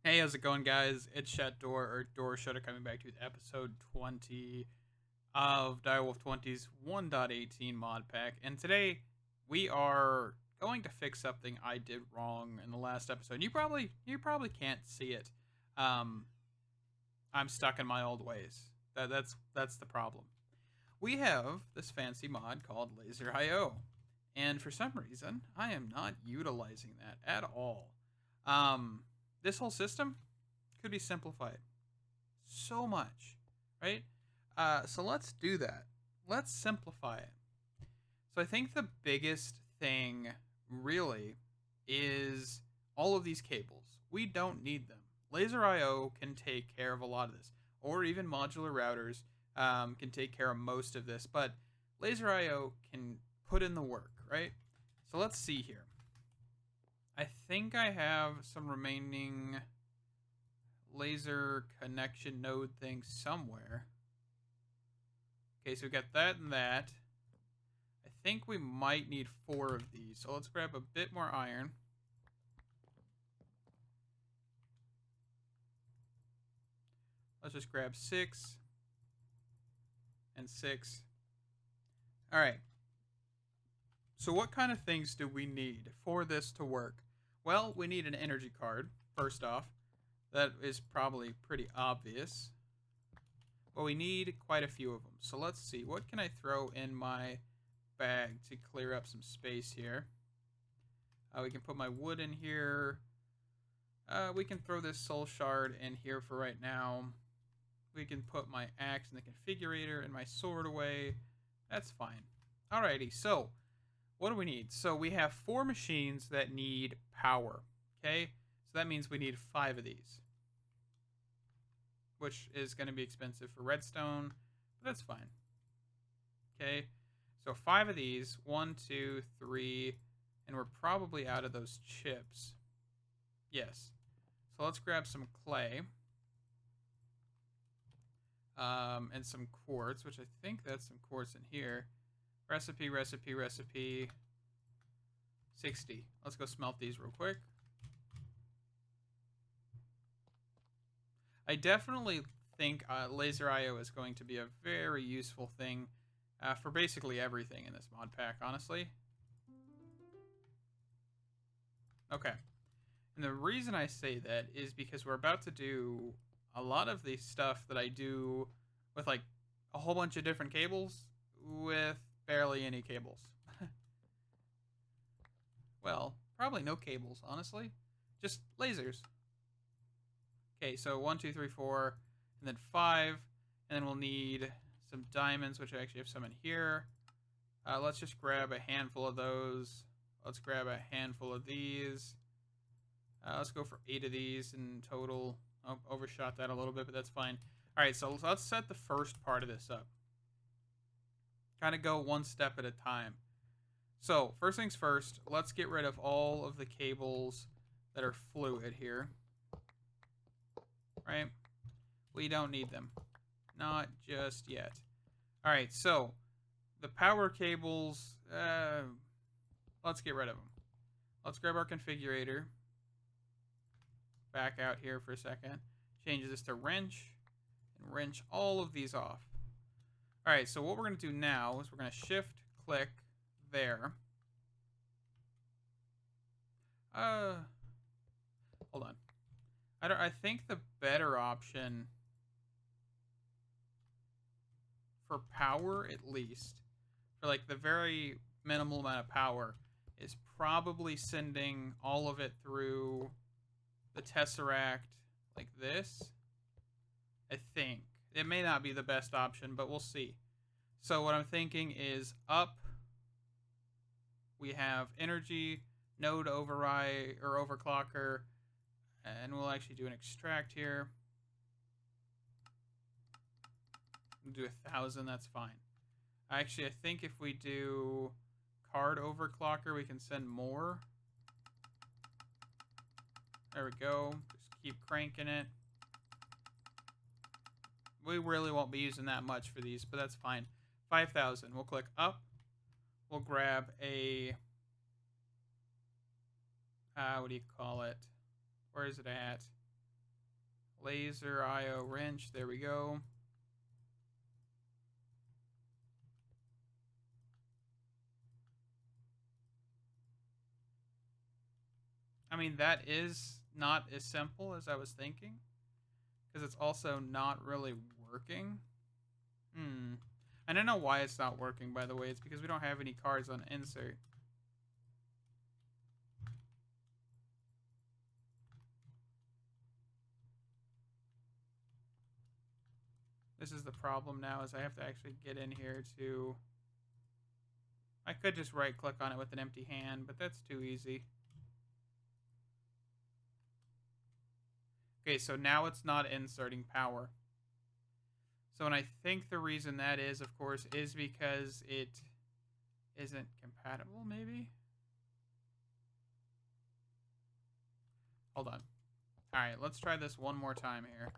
Hey, how's it going, guys? It's Shet Door or Door Shutter coming back to episode 20 of Direwolf20's 1.18 mod pack. And today we are going to fix something I did wrong in the last episode. You probably can't see it. Um, I'm stuck in my old ways. That's the problem. We have this fancy mod called Laser IO, and for some reason I am not utilizing that at all. Um, this whole system could be simplified so much, right? So let's do that. Let's simplify it. So I think the biggest thing really is all of these cables. We don't need them. Laser IO can take care of a lot of this, or even modular routers can take care of most of this, but Laser IO can put in the work, right? So let's see here. I think I have some remaining laser connection node thing somewhere. Okay, so we got that and that. I think we might need 4 of these. So let's grab a bit more iron. Let's just grab 6 and 6. All right. So what kind of things do we need for this to work? Well, we need an energy card, first off. That is probably pretty obvious. But we need quite a few of them. So let's see. What can I throw in my bag to clear up some space here? We can put my wood in here. We can throw this soul shard in here for right now. We can put my axe in the configurator and my sword away. That's fine. Alrighty, so what do we need? So we have 4 machines that need power. Okay, so that means we need 5 of these, which is going to be expensive for redstone, but that's fine. Okay, so 5 of these. 1, 2, 3, and we're probably out of those chips. Yes. So let's grab some clay. And some quartz, which I think that's some quartz in here. Recipe. 60. Let's go smelt these real quick. I definitely think Laser IO is going to be a very useful thing for basically everything in this mod pack, honestly. Okay. And the reason I say that is because we're about to do a lot of the stuff that I do with like a whole bunch of different cables with barely any cables. Well, probably no cables, honestly. Just lasers. Okay, so 1, 2, 3, 4, and then 5. And then we'll need some diamonds, which I actually have some in here. Let's just grab a handful of those. Let's grab a handful of these. Let's go for 8 of these in total. Oh, overshot that a little bit, but that's fine. All right, so let's set the first part of this up. Kind of go one step at a time. So first things first, let's get rid of all of the cables that are fluid here. Right? We don't need them. Not just yet. All right, so the power cables, let's get rid of them. Let's grab our configurator. Back out here for a second. Change this to wrench. And wrench all of these off. Alright, so what we're going to do now is we're going to shift click there. Hold on. I think the better option for power, at least, for like the very minimal amount of power, is probably sending all of it through the Tesseract like this. I think. It may not be the best option, but we'll see. So what I'm thinking is up, we have energy, node override or overclocker, and we'll actually do an extract here. We'll do 1,000, that's fine. Actually, I think if we do card overclocker, we can send more. There we go. Just keep cranking it. We really won't be using that much for these, but that's fine. 5,000. We'll click up. We'll grab a... what do you call it? Where is it at? Laser IO wrench. There we go. I mean, that is not as simple as I was thinking, because it's also not really working. I don't know why it's not working, by the way. It's because we don't have any cards on insert. This is the problem now, is I have to actually get in here to... I could just right click on it with an empty hand, but that's too easy. Okay, so now it's not inserting power. So, and I think the reason that is, of course, is because it isn't compatible, maybe? Hold on. Alright, let's try this one more time here.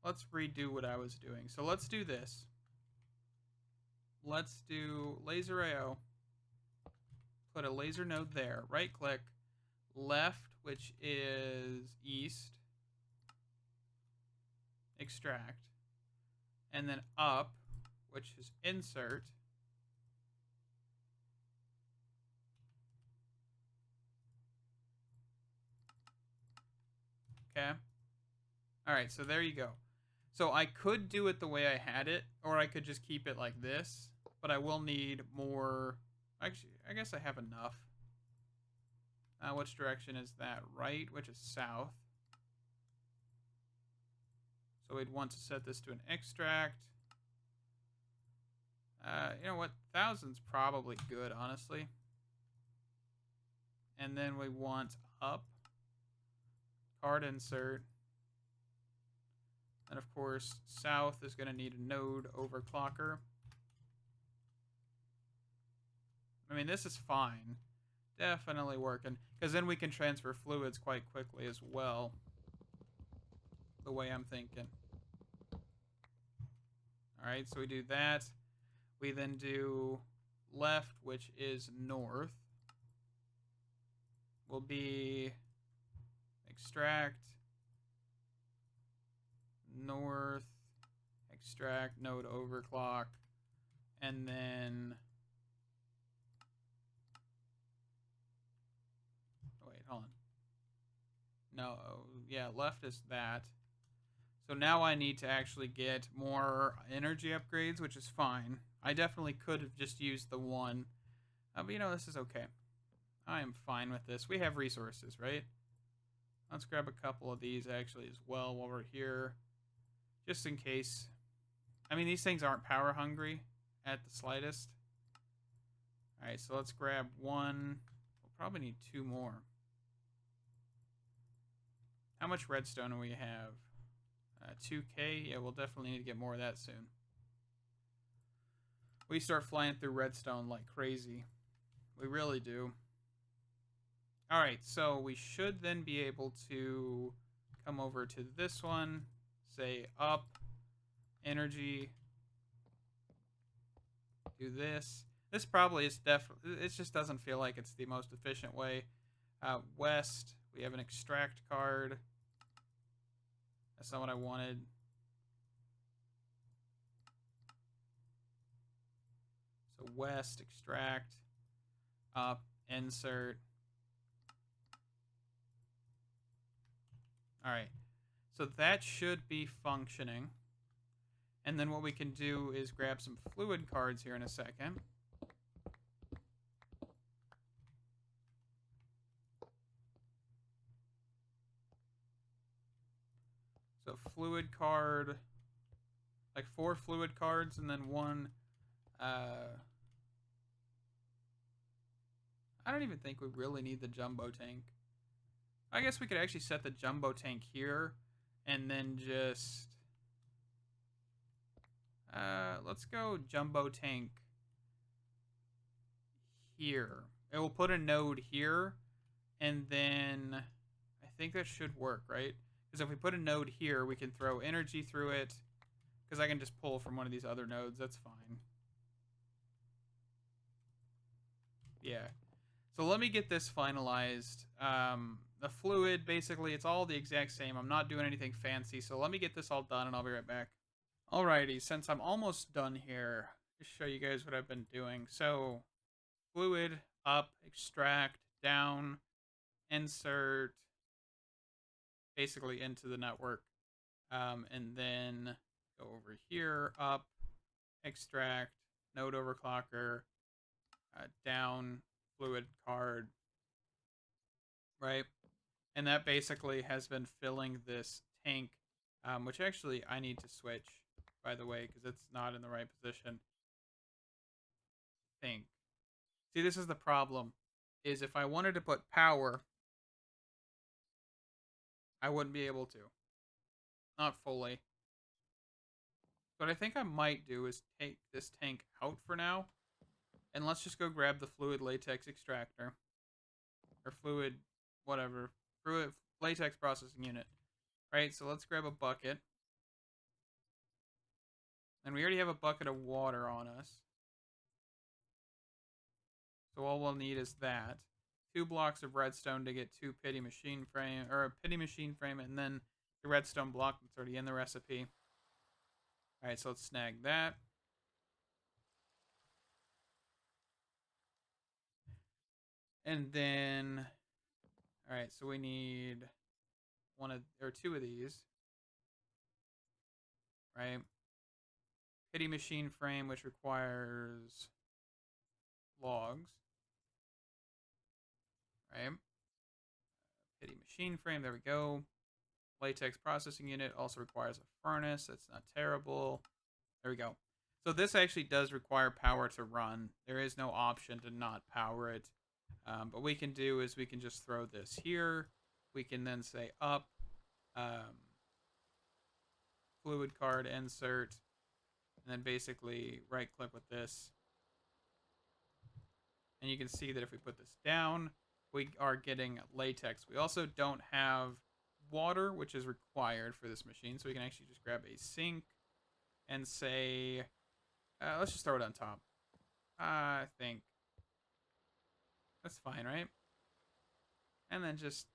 Let's redo what I was doing. So let's do this. Let's do laser AO. Put a laser node there. Right click. Left, which is east. Extract. And then up, which is insert. Okay. Alright, so there you go. So I could do it the way I had it, or I could just keep it like this, but I will need more. Actually, I guess I have enough. Which direction is that? Right, which is south. So we'd want to set this to an extract. You know what? 1000's probably good, honestly. And then we want up. Card insert. And of course, south is going to need a node overclocker. I mean, this is fine. Definitely working. Because then we can transfer fluids quite quickly as well. The way I'm thinking. Alright, so we do that. We then do left, which is north. Will be extract. North, extract, node overclock, and then wait, hold on. No, yeah, left is that. So now I need to actually get more energy upgrades, which is fine. I definitely could have just used the one, but you know, this is okay. I am fine with this. We have resources, right? Let's grab a couple of these actually as well while we're here. Just in case. I mean, these things aren't power hungry at the slightest. Alright, so let's grab one. We'll probably need 2 more. How much redstone do we have? 2K? Yeah, we'll definitely need to get more of that soon. We start flying through redstone like crazy. We really do. Alright, so we should then be able to come over to this one. Say up, energy, do this. This probably is definitely, it just doesn't feel like it's the most efficient way. West, we have an extract card. That's not what I wanted. So west, extract, up, insert. All right. So that should be functioning. And then what we can do is grab some fluid cards here in a second. So fluid card, like 4 fluid cards and then 1, I don't even think we really need the jumbo tank. I guess we could actually set the jumbo tank here. And then just, let's go jumbo tank here. It will put a node here, and then I think that should work, right? Because if we put a node here, we can throw energy through it, because I can just pull from one of these other nodes. That's fine. Yeah. So let me get this finalized. The fluid, basically, it's all the exact same. I'm not doing anything fancy. So let me get this all done and I'll be right back. Alrighty, since I'm almost done here, just show you guys what I've been doing. So fluid, up, extract, down, insert, basically into the network. And then go over here, up, extract, node overclocker, down, fluid card, right? And that basically has been filling this tank, which actually I need to switch, by the way, because it's not in the right position. Think. See, this is the problem, is if I wanted to put power, I wouldn't be able to. Not fully. What I think I might do is take this tank out for now, and let's just go grab the fluid latex extractor. Or fluid, whatever. Fluid latex processing unit. Right, so let's grab a bucket. And we already have a bucket of water on us. So all we'll need is that. 2 blocks of redstone to get 2 pity machine frame, or a pity machine frame, and then the redstone block that's already in the recipe. Alright, so let's snag that. And then, alright, so we need 2 of these. Right? Pity machine frame, which requires logs. Right? Pity machine frame, there we go. Latex processing unit also requires a furnace. That's not terrible. There we go. So this actually does require power to run. There is no option to not power it. But we can do is we can just throw this here. We can then say up, fluid card insert, and then basically right click with this. And you can see that if we put this down, we are getting latex. We also don't have water, which is required for this machine. So we can actually just grab a sink and say, let's just throw it on top. I think that's fine, right? And then just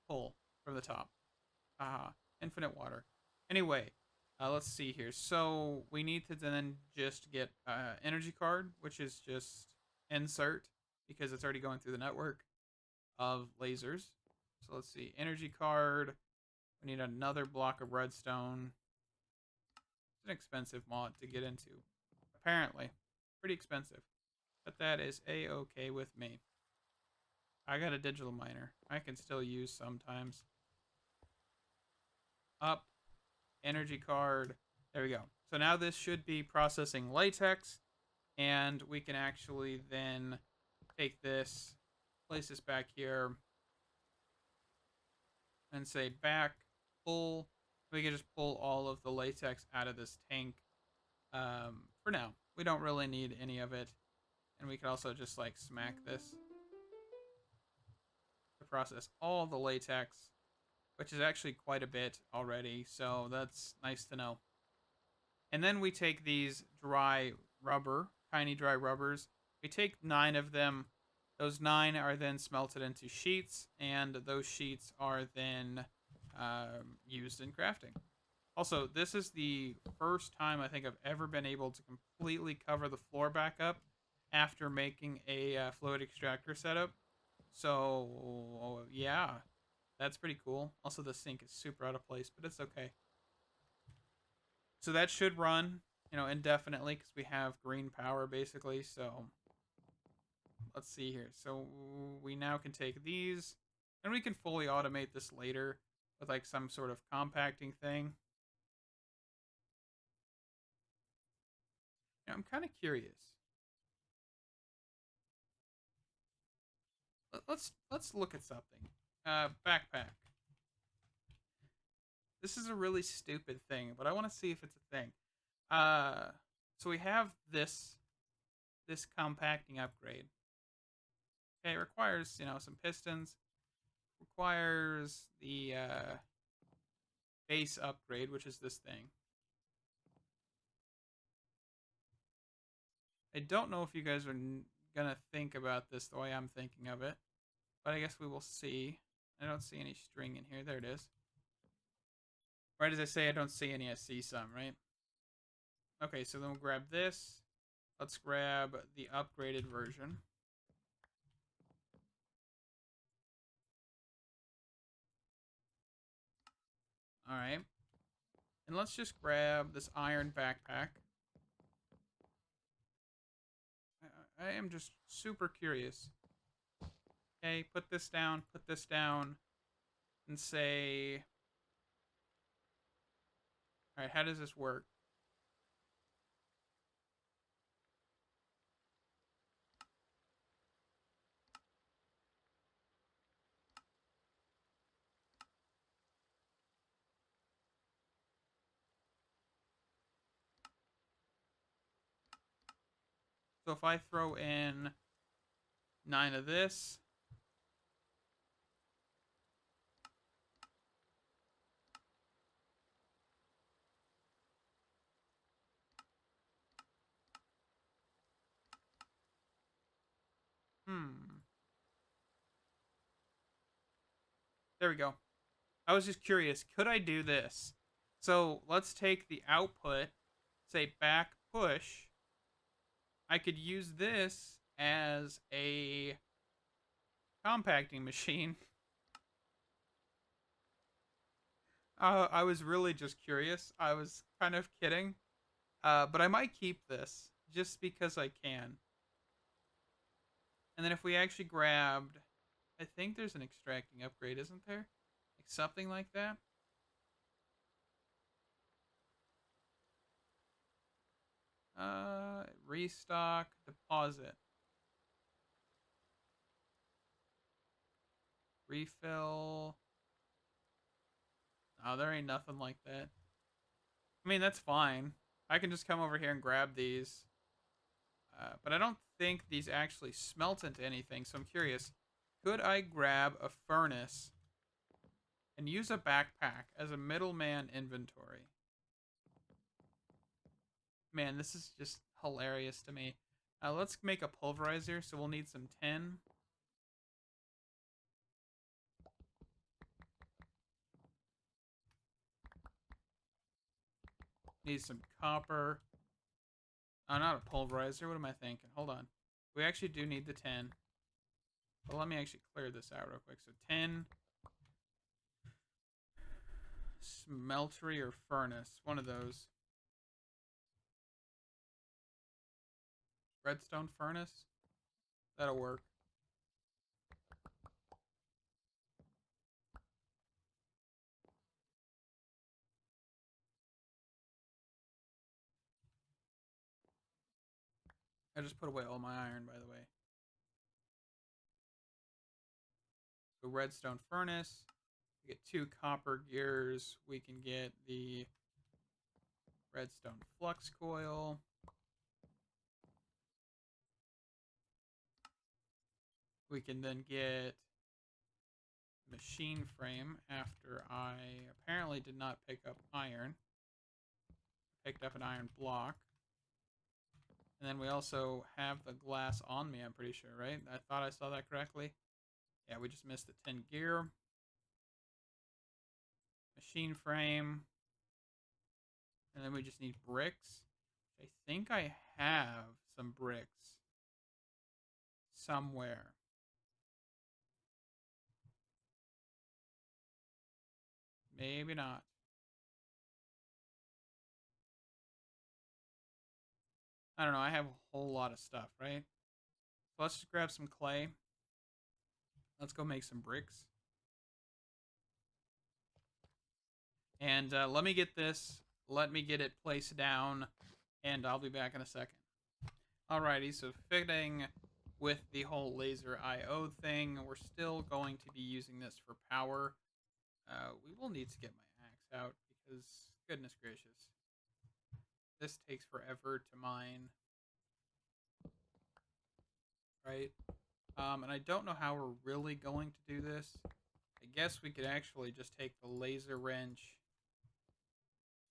pull from the top. Infinite water. Anyway, let's see here. So we need to then just get energy card, which is just insert because it's already going through the network of lasers. So let's see, energy card. We need another block of redstone. It's an expensive mod to get into. Apparently. Pretty expensive. But that is a-okay with me. I got a digital miner. I can still use sometimes. Up. Energy card. There we go. So now this should be processing latex. And we can actually then take this, place this back here, and say back, pull. We can just pull all of the latex out of this tank for now. We don't really need any of it. And we can also just like smack this to process all the latex, which is actually quite a bit already. So that's nice to know. And then we take these dry rubber, tiny dry rubbers. We take 9 of them. Those 9 are then smelted into sheets, and those sheets are then used in crafting. Also, this is the first time I think I've ever been able to completely cover the floor back up after making a fluid extractor setup. So, yeah, that's pretty cool. Also, the sink is super out of place, but it's okay. So that should run, indefinitely because we have green power, basically. So let's see here. So we now can take these, and we can fully automate this later with like some sort of compacting thing. Now, I'm kind of curious. Let's look at something. Backpack. This is a really stupid thing, but I want to see if it's a thing. So we have this compacting upgrade. Okay, it requires some pistons. Requires the base upgrade, which is this thing. I don't know if you guys are gonna think about this the way I'm thinking of it. But I guess we will see. I don't see any string in here. There it is. Right as I say I don't see any, I see some, right? Okay, so then we'll grab this. Let's grab the upgraded version. Alright. And let's just grab this iron backpack. I am just super curious. Okay, put this down, and say... Alright, how does this work? So if I throw in 9 of this... There we go. I was just curious. Could I do this? So let's take the output, say back push. I could use this as a compacting machine. I was really just curious. I was kind of kidding. But I might keep this just because I can. And then if we actually grabbed... I think there's an extracting upgrade, isn't there? Like something like that. Restock, deposit. Refill. Oh, there ain't nothing like that. I mean, that's fine. I can just come over here and grab these. But I don't think these actually smelt into anything, so I'm curious. Could I grab a furnace and use a backpack as a middleman inventory? Man, this is just hilarious to me. Let's make a pulverizer, so we'll need some tin. Need some copper. Oh, not a pulverizer. What am I thinking? Hold on. We actually do need the tin. But let me actually clear this out real quick. So tin, smeltery or furnace. One of those. Redstone furnace. That'll work. I just put away all my iron, by the way. So redstone furnace. We get 2 copper gears. We can get the redstone flux coil. We can then get machine frame after I apparently did not pick up iron. Picked up an iron block. And then we also have the glass on me, I'm pretty sure, right? I thought I saw that correctly. Yeah, we just missed the 10 gear. Machine frame. And then we just need bricks. I think I have some bricks somewhere. Maybe not. I don't know. I have a whole lot of stuff, right? So let's just grab some clay. Let's go make some bricks. And let me get this. Let me get it placed down. And I'll be back in a second. Alrighty, so fitting with the whole laser IO thing, we're still going to be using this for power. We will need to get my axe out because, goodness gracious, this takes forever to mine. Right? And I don't know how we're really going to do this. I guess we could actually just take the laser wrench,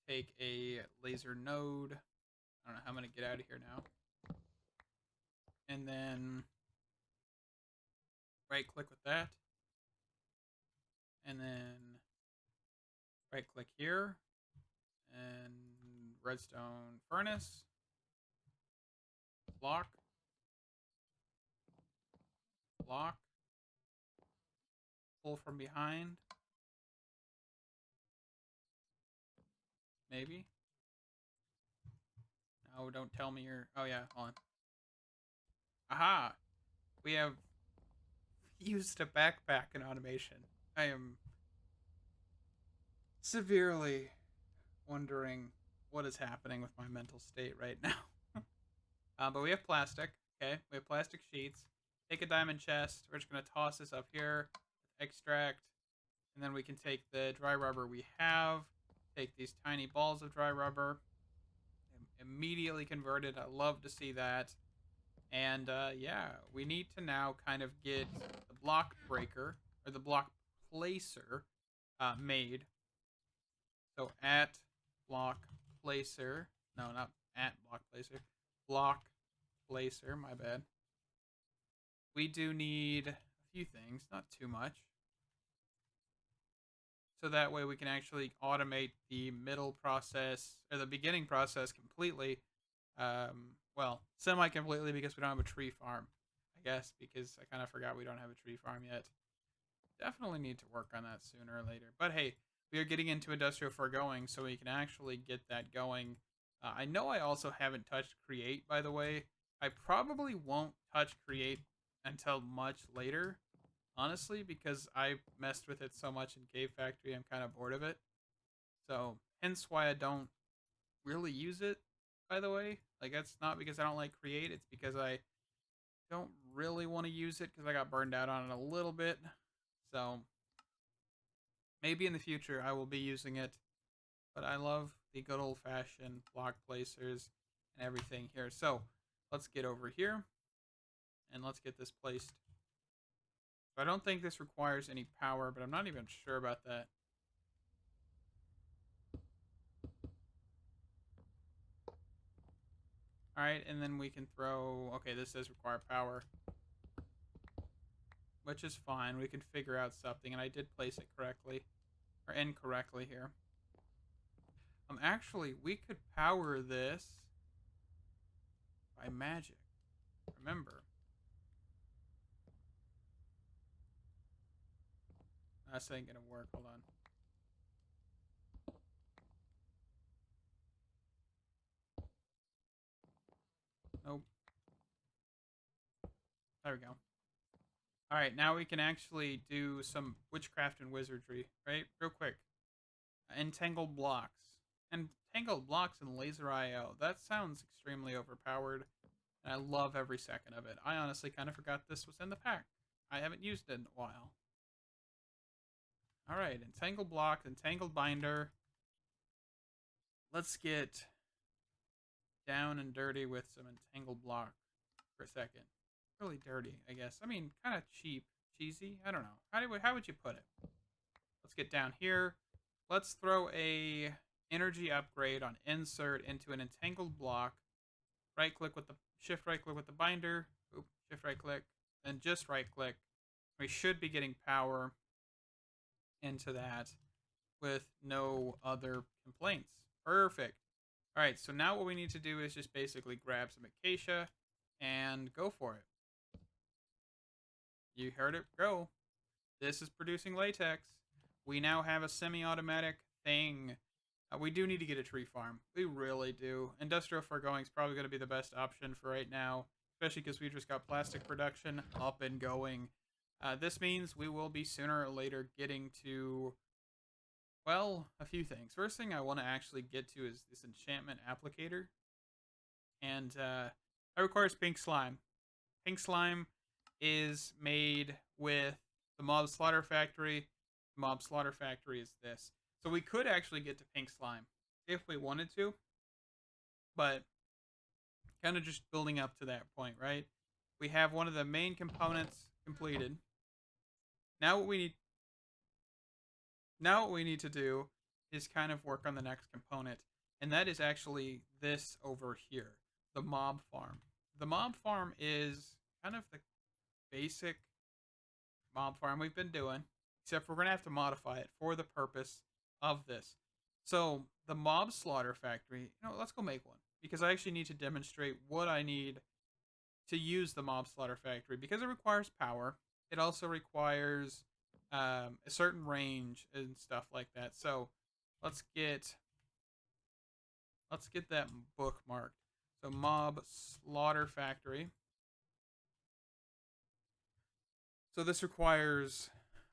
take a laser node. I don't know how I'm going to get out of here now. and then right click with that, and then right click here, and redstone furnace, block, block, pull from behind, maybe. No, don't tell me you're. Oh yeah, hold on. Aha! We have used a backpack in automation. I am severely wondering what is happening with my mental state right now. But we have plastic. Okay, we have plastic sheets. Take a diamond chest. We're just gonna toss this up here. Extract, and then we can take the dry rubber we have. Take these tiny balls of dry rubber. Immediately converted. I love to see that. And yeah, we need to now kind of get the block breaker or the block placer made. So at block placer, no, not at block placer, block placer, my bad. We do need a few things, not too much. So that way we can actually automate the middle process or the beginning process completely. Well, semi-completely because we don't have a tree farm, I guess, because I kind of forgot we don't have a tree farm yet. Definitely need to work on that sooner or later. But hey, we are getting into industrial foregoing, so we can actually get that going. I know I also haven't touched create, by the way. I probably won't touch create until much later, honestly, because I messed with it so much in Cave Factory, I'm kind of bored of it. So, hence why I don't really use it, by the way. Like, that's not because I don't like create, it's because I don't really want to use it because I got burned out on it a little bit. So, maybe in the future I will be using it. But I love the good old-fashioned block placers and everything here. So, let's get over here and let's get this placed. I don't think this requires any power, but I'm not even sure about that. Alright, and then we can throw... Okay, this does require power. Which is fine. We can figure out something, and I did place it correctly. Or incorrectly here. Actually, we could power this by magic. Remember. That's ain't gonna work. Hold on. Nope. There we go. Alright, now we can actually do some witchcraft and wizardry, right? Real quick. Entangled blocks. Entangled blocks and laser IO. That sounds extremely overpowered, and I love every second of it. I honestly kind of forgot this was in the pack. I haven't used it in a while. Alright, entangled block, entangled binder. Let's get down and dirty with some entangled block for a second. Really dirty, I guess. I mean, kind of cheap, cheesy. I don't know. How would you put it? Let's get down here. Let's throw a energy upgrade on insert into an entangled block. Right click with the shift right click with the binder. Oop, shift right click. Then just right click. We should be getting power into that with no other complaints. Perfect. All right, so now what we need to do is just basically grab some acacia and go for it. You heard it go. This is producing latex. We now have a semi-automatic thing. We do need to get a tree farm. We really do. Industrial foregoing is probably going to be the best option for right now, especially because we just got plastic production up and going. This means we will be sooner or later getting to, well, a few things. First thing I want to actually get to is this enchantment applicator. And that requires pink slime. Pink slime is made with the mob slaughter factory. The mob slaughter factory is this. So we could actually get to pink slime if we wanted to, but kind of just building up to that point, right? We have one of the main components completed. Now what we need to do is kind of work on the next component, and that is actually this over here, the mob farm. the mob farm is kind of the basic mob farm we've been doing, except we're going to have to modify it for the purpose of this. So the mob slaughter factory, let's go make one, because I actually need to demonstrate what I need to use the mob slaughter factory, because it requires power. It also requires a certain range and stuff like that. So let's get that bookmarked. So mob slaughter factory. So this requires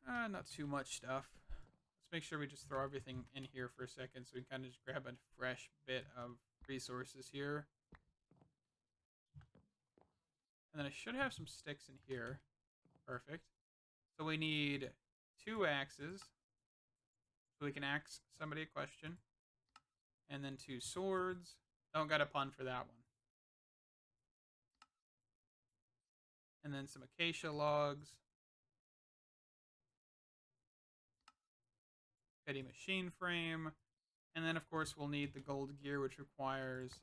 not too much stuff. Let's make sure we just throw everything in here for a second so we can kind of just grab a fresh bit of resources here. And then I should have some sticks in here. Perfect. So we need 2 axes, so we can ask somebody a question. And then 2 swords. Don't got a pun for that one. And then some acacia logs. Petty machine frame. And then, of course, we'll need the gold gear, which requires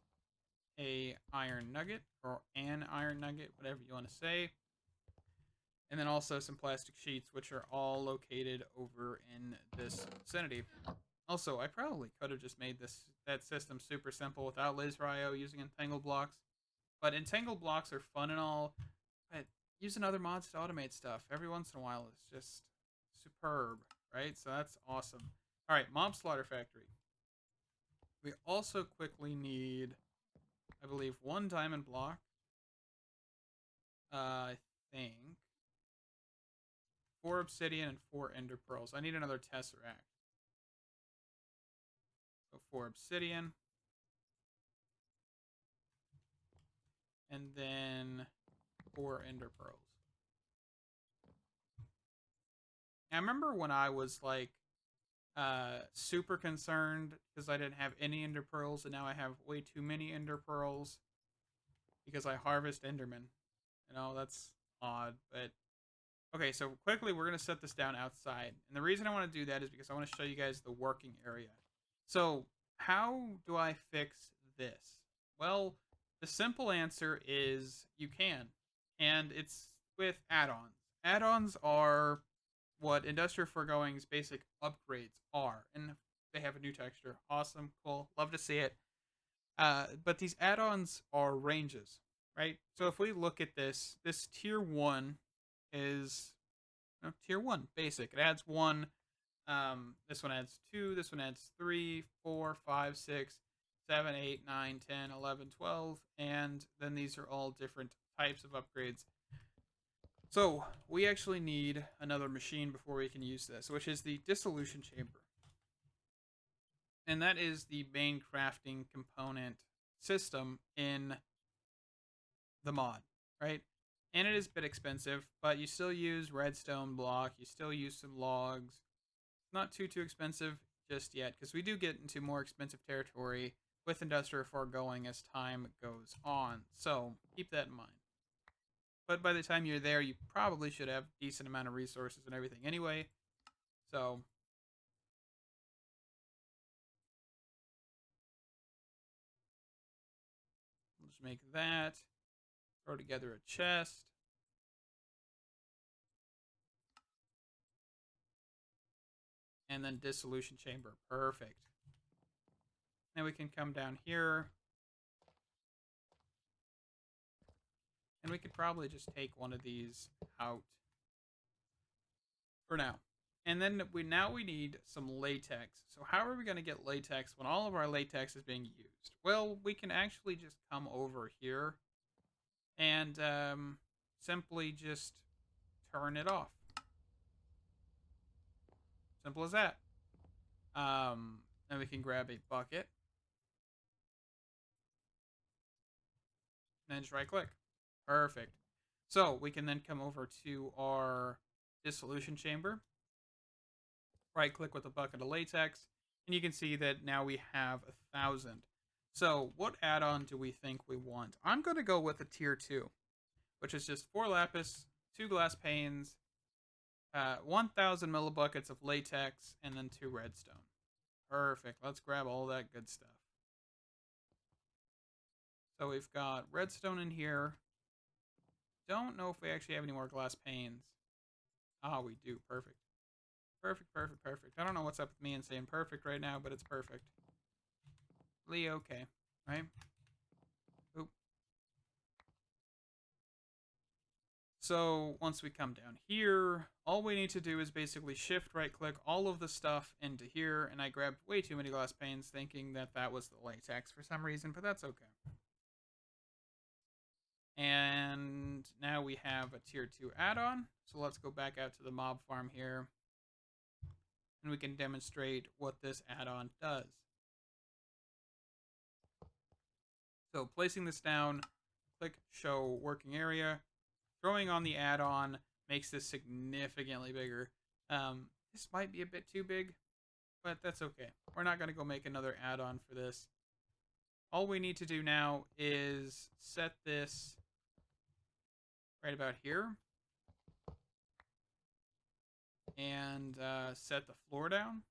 a iron nugget, or an iron nugget, whatever you want to say. And then also some plastic sheets, which are all located over in this vicinity. Also, I probably could have just made that system super simple without laser IO using entangled blocks. But entangled blocks are fun and all, but using other mods to automate stuff every once in a while is just superb, right? So that's awesome. All right, mob slaughter factory. We also quickly need, I believe, 1 diamond block. I think 4 obsidian and 4 ender pearls. I need another tesseract. So 4 obsidian. And then 4 ender pearls. I remember when I was like super concerned because I didn't have any ender pearls, and now I have way too many ender pearls because I harvest endermen. That's odd, but okay, so quickly we're going to set this down outside. And the reason I want to do that is because I want to show you guys the working area. So how do I fix this? Well, the simple answer is you can. And it's with add-ons. Add-ons are what Industrial Foregoing's basic upgrades are. And they have a new texture. Awesome, cool, love to see it. But these add-ons are ranges, right? So if we look at this tier 1 is tier 1 basic. It adds 1. This one adds 2. This one adds 3, 4, 5, 6, 7, 8, 9, 10, 11, 12. And then these are all different types of upgrades. So we actually need another machine before we can use this, which is the dissolution chamber. And that is the main crafting component system in the mod, right? And it is a bit expensive, but you still use redstone block, you still use some logs. Not too expensive just yet, because we do get into more expensive territory with Industrial Foregoing as time goes on. So keep that in mind. But by the time you're there, you probably should have a decent amount of resources and everything anyway. So we'll just make that. Throw together a chest. And then dissolution chamber. Perfect. Then we can come down here. And we could probably just take one of these out for now. And then we need some latex. So how are we going to get latex when all of our latex is being used? Well, we can actually just come over here and simply just turn it off. Simple as that. Then we can grab a bucket. And then just right click. Perfect. So we can then come over to our dissolution chamber. Right click with a bucket of latex. And you can see that now we have 1,000. So what add-on do we think we want? I'm going to go with a tier 2, which is just 4 lapis, 2 glass panes, 1,000 millibuckets of latex, and then 2 redstone. Perfect. Let's grab all that good stuff. So we've got redstone in here. Don't know if we actually have any more glass panes. Ah, we do. Perfect. Perfect, perfect, perfect. I don't know what's up with me and saying perfect right now, but it's perfect. Okay, right? Oop. So once we come down here, all we need to do is basically shift right click all of the stuff into here, and I grabbed way too many glass panes thinking that that was the latex for some reason, but that's okay. And now we have a tier 2 add-on, so let's go back out to the mob farm here, and we can demonstrate what this add-on does. So placing this down, click show working area. Throwing on the add-on makes this significantly bigger. This might be a bit too big, but that's okay. We're not going to go make another add-on for this. All we need to do now is set this right about here. And set the floor down.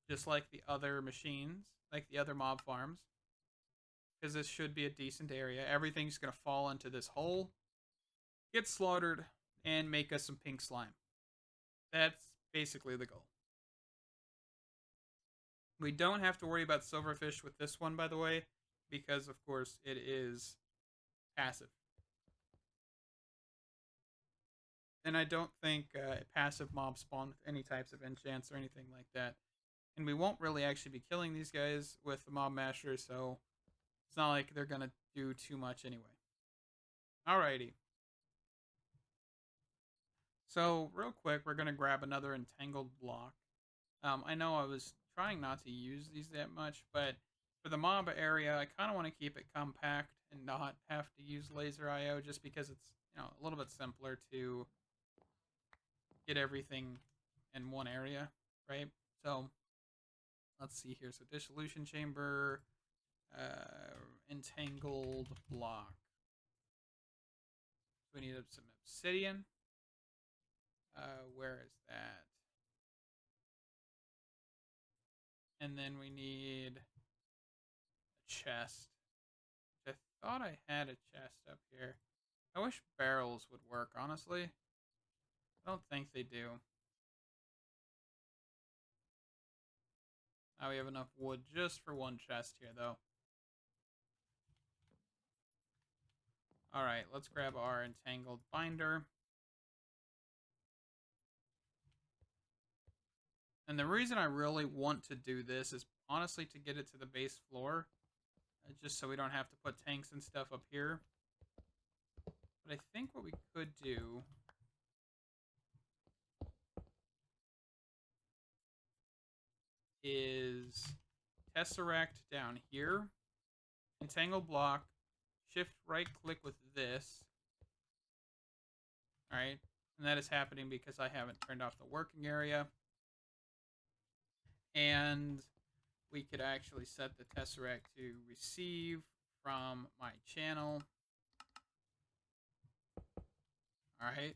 Just like the other machines, like the other mob farms. Because this should be a decent area. Everything's going to fall into this hole, get slaughtered, and make us some pink slime. That's basically the goal. We don't have to worry about silverfish with this one, by the way, because, of course, it is passive. And I don't think passive mobs spawn with any types of enchants or anything like that. And we won't really actually be killing these guys with the mob masher, so it's not like they're going to do too much anyway. Alrighty. So, real quick, we're going to grab another entangled block. I know I was trying not to use these that much, but for the mob area, I kind of want to keep it compact and not have to use laser IO just because it's, you know, a little bit simpler to get everything in one area, right? So, let's see here. So, dissolution chamber, entangled block. We need some obsidian. Where is that? And then we need a chest. I thought I had a chest up here. I wish barrels would work, honestly. I don't think they do. Now we have enough wood just for one chest here, though. Alright, let's grab our entangled binder. And the reason I really want to do this is honestly to get it to the base floor. Just so we don't have to put tanks and stuff up here. But I think what we could do is tesseract down here, entangle block, shift right click with this. Alright, and that is happening because I haven't turned off the working area. And we could actually set the tesseract to receive from my channel. Alright,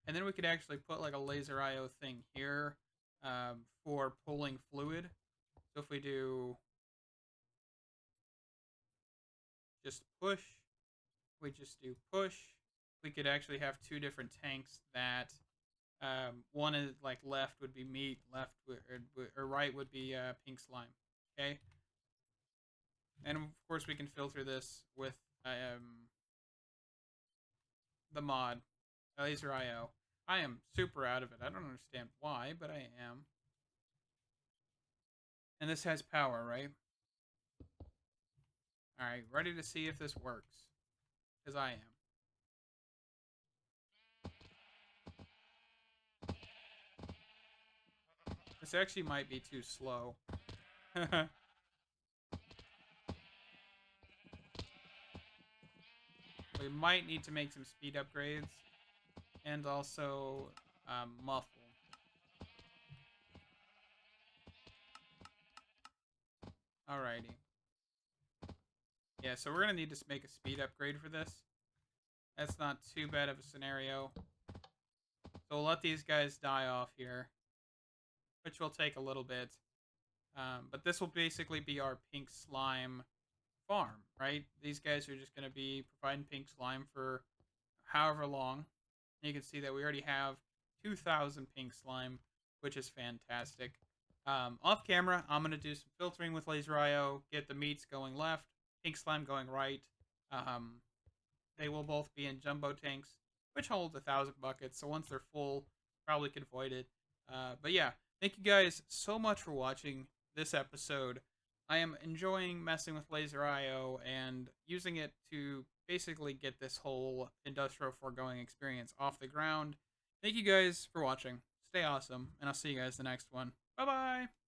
and then we could actually put like a laser IO thing here for pulling fluid. So if we do just push, we just do push, we could actually have two different tanks that one is like left would be meat, left or right would be pink slime. Okay, and of course we can filter this with the mod laser IO. I am super out of it. I don't understand why, but I am. And this has power, right? Alright, ready to see if this works. Because I am. This actually might be too slow. We might need to make some speed upgrades. And also muffle. Alrighty. Yeah, so we're going to need to make a speed upgrade for this. That's not too bad of a scenario. So we'll let these guys die off here, which will take a little bit. But this will basically be our pink slime farm, right? These guys are just going to be providing pink slime for however long. You can see that we already have 2,000 pink slime, which is fantastic. Off camera, I'm going to do some filtering with Laser IO, get the meats going left, pink slime going right. Um, they will both be in jumbo tanks, which hold 1,000 buckets. So once they're full, probably can void it. But yeah, thank you guys so much for watching this episode. I am enjoying messing with Laser IO and using it to basically get this whole industrial foregoing experience off the ground. Thank you guys for watching. Stay awesome, and I'll see you guys the next one. Bye bye.